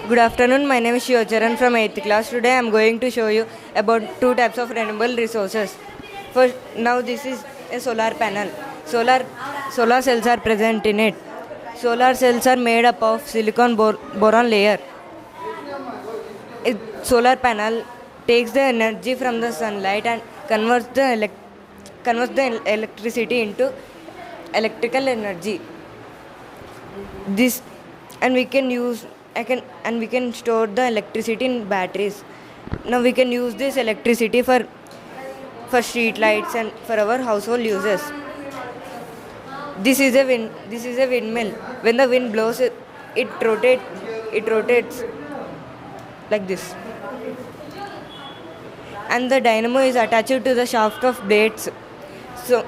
Good afternoon. My name is Shivacharan from 8th class. Today I am going to show you about two types of renewable resources. First, now this is a solar panel. Solar cells are present in it. Solar cells are made up of silicon boron layer. Solar panel takes the energy from the sunlight and converts the electricity into electrical energy. This and we can store the electricity in batteries. Now we can use this electricity for street lights and for our household uses. This is a windmill. When the wind blows, it rotates like this. And the dynamo is attached to the shaft of blades. So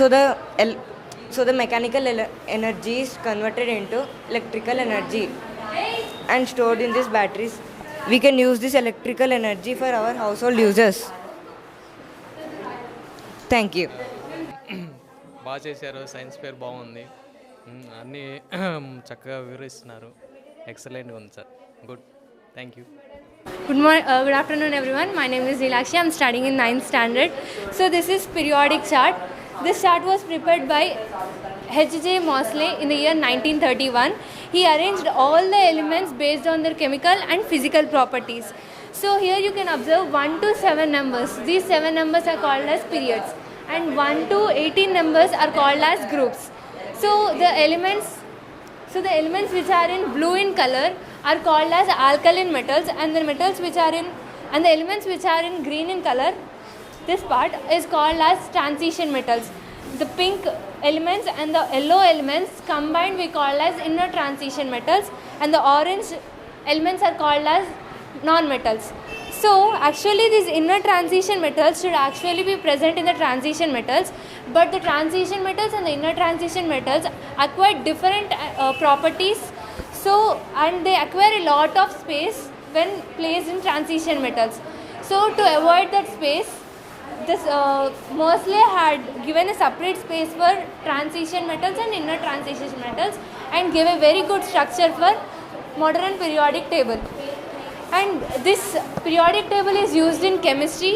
the mechanical energy is converted into electrical energy and stored in these batteries. We can use this electrical energy for our household users. Thank you. బాగా చేశారు. Science fair బాగుంది. అన్నీ చక్కగా వివరిస్తున్నారు. ఎక్సలెంట్గా ఉంది sir. Good. Thank you. Good afternoon everyone. My name is Nilakshi. I'm studying in 9th standard. So this is periodic chart. This chart was prepared by H.J. Moseley in the year 1931. He arranged all the elements based on their chemical and physical properties. So here you can observe 1 to 7 numbers. These 7 numbers are called as periods, and 1 to 18 numbers are called as groups. So the elements which are in blue in color are called as alkaline metals, and the elements which are in green in color, this part is called as transition metals. The pink elements and the yellow elements combined we call as inner transition metals, and the orange elements are called as non-metals. So actually these inner transition metals should actually be present in the transition metals, but the transition metals and the inner transition metals acquire different properties. So and they acquire a lot of space when placed in transition metals. So to avoid that space, this Moseley had given a separate space for transition metals and inner transition metals and gave a very good structure for modern periodic table. And this periodic table is used in chemistry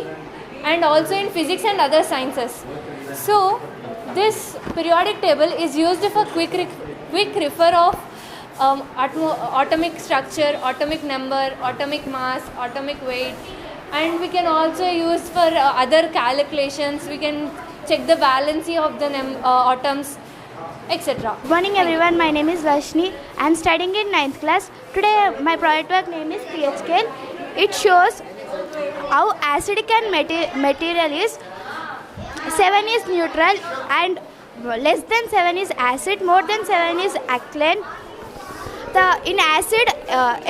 and also in physics and other sciences. So this periodic table is used for quick refer of atomic structure, atomic number, atomic mass, atomic weight, and we can also use for other calculations. We can check the valency of the atoms, etc. Good morning everyone, my name is Vashni. I am studying in 9th class. Today my project work name is pH scale. It shows how acidic and material is. 7 is neutral and less than 7 is acid, more than 7 is alkaline. In acid,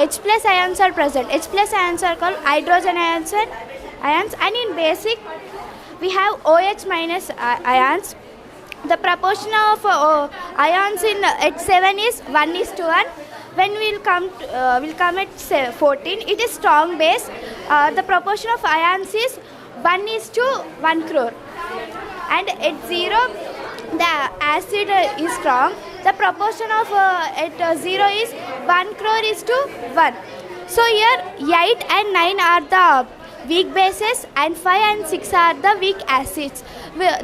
H plus ions are present. H plus ions are called hydrogen ions, and in basic we have OH minus ions. The proportion of ions in H7 is 1:1. When we'll come at 14, it is strong base. The proportion of ions is 1:1 crore. And at 0, the acid is strong. The proportion of at 0 is 1 crore is to 1. So here 8 and 9 are the weak bases and 5 and 6 are the weak acids.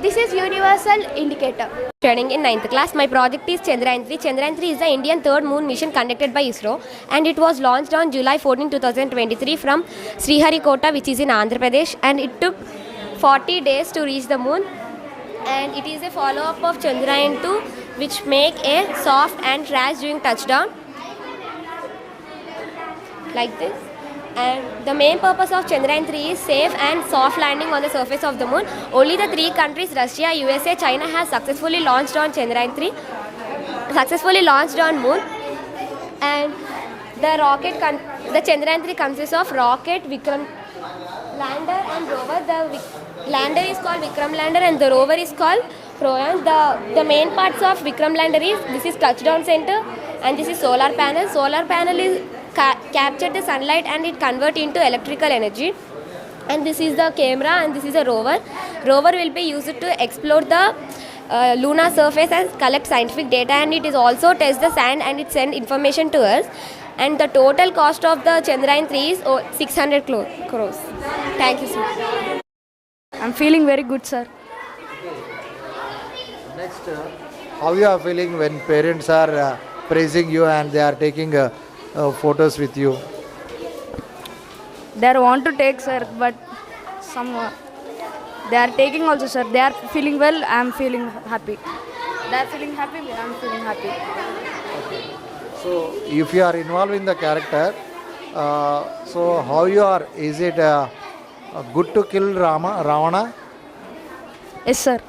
This is universal indicator. Studying in 9th class. My project is Chandrayaan-3. Chandrayaan-3 is the Indian third moon mission conducted by ISRO, and it was launched on July 14, 2023 from Sriharikota, which is in Andhra Pradesh, and it took 40 days to reach the moon, and it is a follow-up of Chandrayaan-2, which make a soft and crash during touchdown like this. And the main purpose of Chandrayaan-3 is safe and soft landing on the surface of the moon. Only the 3 countries, Russia, USA, China, has successfully launched on Chandrayaan-3, successfully launched on moon. And the Chandrayaan-3 consists of rocket, Vikram lander and rover. The lander is called Vikram lander and the rover is called Proyan. The main parts of Vikram lander is, this is touchdown center and this is solar panel. Solar panel is capture the sunlight and it convert into electrical energy, and this is the camera and this is a rover. Rover will be used to explore the lunar surface and collect scientific data, and it is also test the sand and it send information to us. and the total cost of the Chandrayaan 3 is 600 crores. Thank you, sir. I'm feeling very good, sir. Next, how you are feeling when parents are praising you and they are taking photos with you? They want to take, sir, but some they are taking also, sir. They are feeling well. I'm feeling happy. They are feeling happy. I'm feeling happy. So, if you are involved in the character, so how you are? Is it good to kill Ravana? Yes, sir.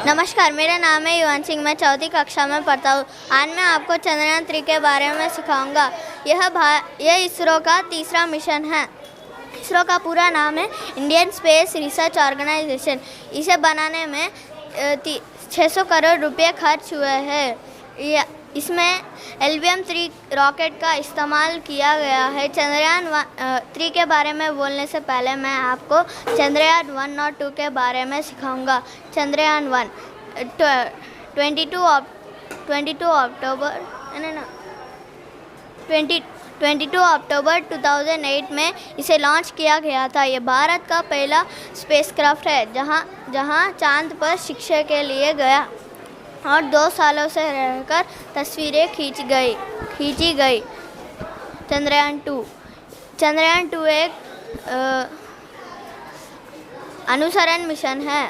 नमस्कार, मेरा नाम है युवन सिंह। मैं चौथी कक्षा में पढ़ता हूँ। आज मैं आपको चंद्रयान 3 के बारे में सिखाऊंगा। यह इसरो का तीसरा मिशन है। इसरो का पूरा नाम है इंडियन स्पेस रिसर्च ऑर्गेनाइजेशन। इसे बनाने में 600 करोड़ रुपए खर्च हुए हैं। इसमें LVM-3 रॉकेट का इस्तेमाल किया गया है। चंद्रयान 3 के बारे में बोलने से पहले मैं आपको चंद्रयान 1 और 2 के बारे में सिखाऊंगा। चंद्रयान 1 22 अक्टूबर 2008 में इसे लॉन्च किया गया था। ये भारत का पहला स्पेसक्राफ्ट है जहां चांद पर शिक्षा के लिए गया और 2 सालों से रहकर तस्वीरें खींची गई। चंद्रयान 2 एक अनुसरण मिशन है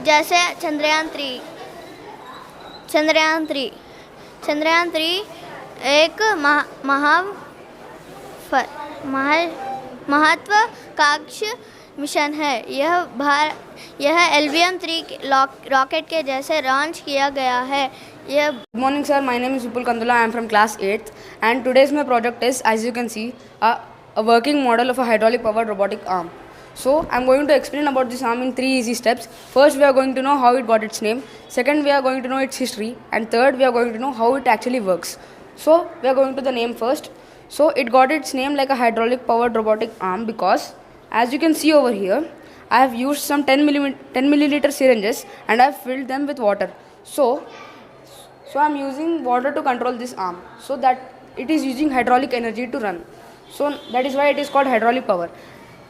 जैसे चंद्रयान 3 एक महत्वाकांक्षी मिशन है। यह LVM-3 रॉकेट के जैसे लॉन्च किया गया है। Good morning, sir. My name is Vipul Kandula. I am from class 8th, and today's my project is, as you can see, a working model of a hydraulic powered robotic arm. So I am going to explain about this arm in 3 easy steps. First, we are going to know how it got its name. Second, we are going to know its history, and third, we are going to know how it actually works. So we are going to the name first. So it got its name like a hydraulic powered robotic arm because, as you can see over here, I have used some 10 milliliter syringes and I have filled them with water. So I am using water to control this arm so that it is using hydraulic energy to run. So that is why it is called hydraulic power.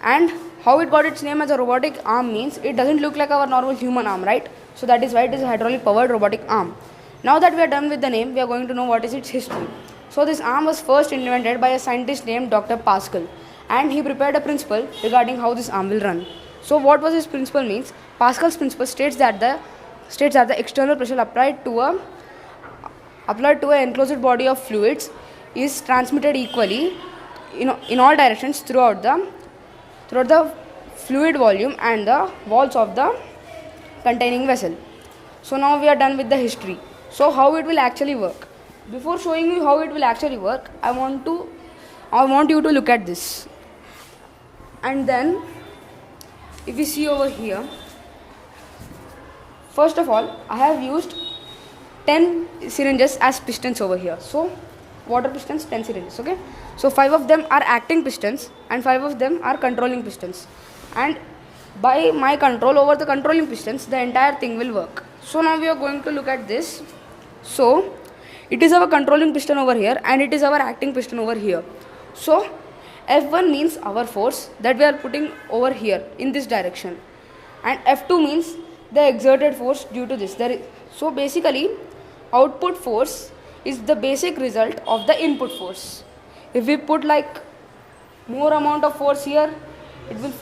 And how it got its name as a robotic arm means it doesn't look like our normal human arm, right? So that is why it is a hydraulic powered robotic arm. Now that we are done with the name, we are going to know what is its history. So this arm was first invented by a scientist named Dr. Pascal, and he prepared a principle regarding how this arm will run. So what was his principle means? Pascal's principle states that the external pressure applied to an enclosed body of fluids is transmitted equally in all directions throughout the fluid volume and the walls of the containing vessel. So now we are done with the history. So how it will actually work? Before showing you how it will actually work, I want you to look at this. And then if you see over here, first of all, I have used 10 syringes as pistons over here. So water pistons, 10 syringes, okay? So 5 of them are acting pistons and 5 of them are controlling pistons. And by my control over the controlling pistons, the entire thing will work. So now we are going to look at this. So it is our controlling piston over here and it is our acting piston over here. So F1 means our force that we are putting over here in this direction, and F2 means the exerted force due to this. So basically output force is the basic result of the input force. If we put like more amount of force here, it will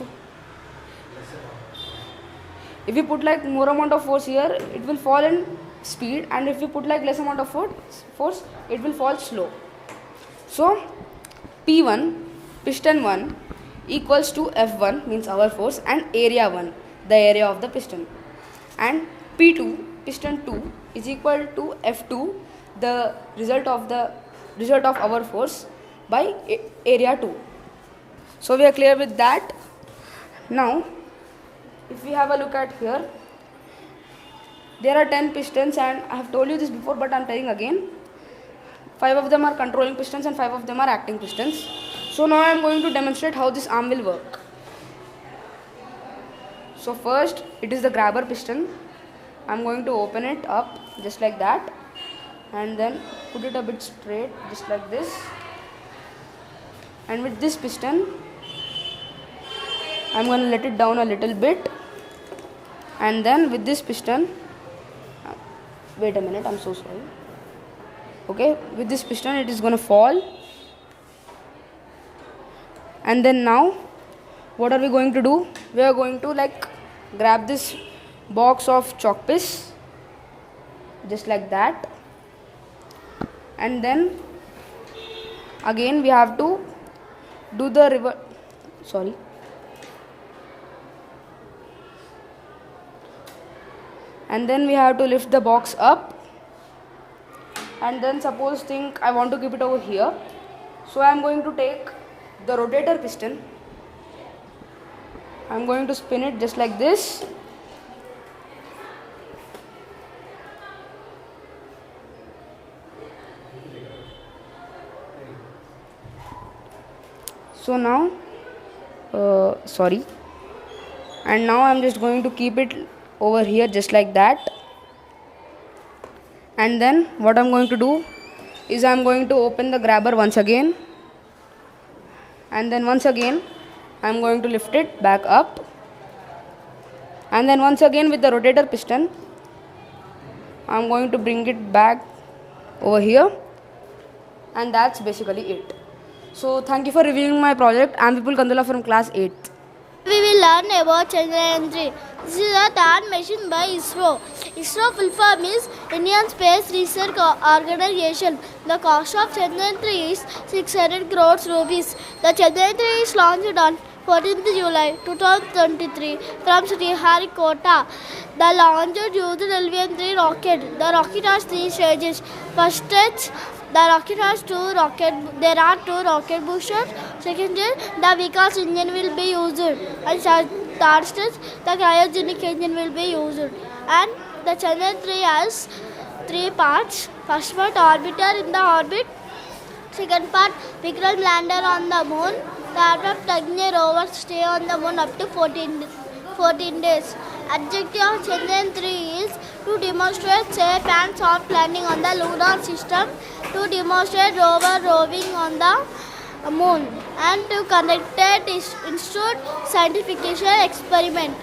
if we put like more amount of force here, it will fall in speed, and if we put like less amount of force, it will fall slow. So P1, piston 1, equals to F1 means our force and area 1, the area of the piston, and P2, piston 2, is equal to F2, the result of our force by area 2. So we are clear with that. Now if we have a look at here, there are 10 pistons, and I have told you this before but I am telling again. 5 of them are controlling pistons and 5 of them are acting pistons. So now I am going to demonstrate how this arm will work. So first, it is the grabber piston. I am going to open it up just like that, and then put it a bit straight, just like this. And with this piston, I'm going to let it down a little bit, and then with this piston, wait a minute, I'm so sorry. Okay, with this piston it is going to fall. And then now what are we going to do? We are going to like grab this box of chalk piece, just like that, and then again we have to do the and then we have to lift the box up, and then suppose think I want to keep it over here, so I am going to take the rotator piston, I am going to spin it just like this, so now and now I am just going to keep it over here just like that. And then what I am going to do is I am going to open the grabber once again, and then once again I am going to lift it back up, and then once again with the rotator piston I am going to bring it back over here, and that's basically it. So thank you for reviewing my project. I am Vipul Kandula from class 8th. We will learn about Chandrayaan 3. This is a third mission by ISRO. ISRO full form is Indian Space Research Organization. The cost of Chandrayaan 3 is 600 crores rupees. The Chandrayaan 3 is launched on 14th July 2023 from Sriharikota. The launch used LVM-3 rocket. The rocket has 3 stages. First stage, the rocket has there are 2 rocket boosters. Second stage, the Vikas engine will be used. And third stage, the cryogenic engine will be used. And the Chandrayaan 3 has 3 parts. First part, orbiter in the orbit. Second part, Vikram lander on the moon. Third part, Pragya rover stay on the moon up to 14 days. Objective of Chandrayaan 3 is to demonstrate safe and soft landing on the lunar system, to demonstrate rover roving on the moon, and to conduct an institute scientific experiment.